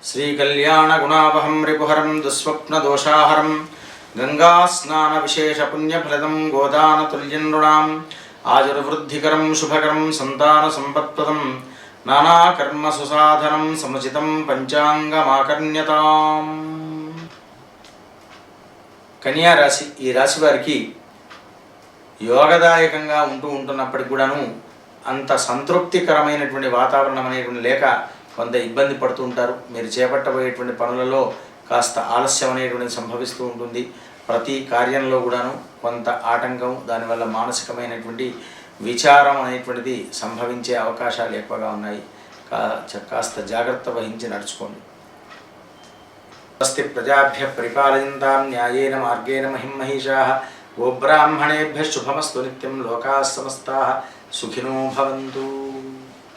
श्रीकल्याणगुणावहं रिपुहरं दुःस्वप्नदोषाहरं गङ्गास्नानविशेषपुण्यफलदं गोदानतुल्यं नृणाम् आयुर्वृद्धिकरं शुभकरं सन्तानसम्पत्प्रदं नानाकर्मसुसाधनं समुचितं పంచాంగమాకర్ణ్యతాం. కన్యా రాశి, ఈ రాశి వారికి యోగదాయకంగా ఉంటున్నప్పటికి కూడాను అంత సంతృప్తికరమైనటువంటి వాతావరణం అనేటువంటి లేక కొంత ఇబ్బంది పడుతూ ఉంటారు. మీరు చేపట్టబోయేటువంటి పనులలో కాస్త ఆలస్యం అనేటువంటిది సంభవిస్తూ ఉంటుంది. ప్రతి కార్యంలో కూడాను కొంత ఆటంకం, దానివల్ల మానసికమైనటువంటి విచారం అనేటువంటిది సంభవించే అవకాశాలు ఎక్కువగా ఉన్నాయి. కాస్త జాగ్రత్త వహించి నడుచుకోండి. స్వస్తి ప్రజాభ్య పరిపాలయంతాం న్యాయేన మార్గేణ మహిం మహిషాః. గోబ్రాహ్మణేభ్యః శుభమస్తు నిత్యం. లోకాః సమస్తాః సుఖినో భవంతు.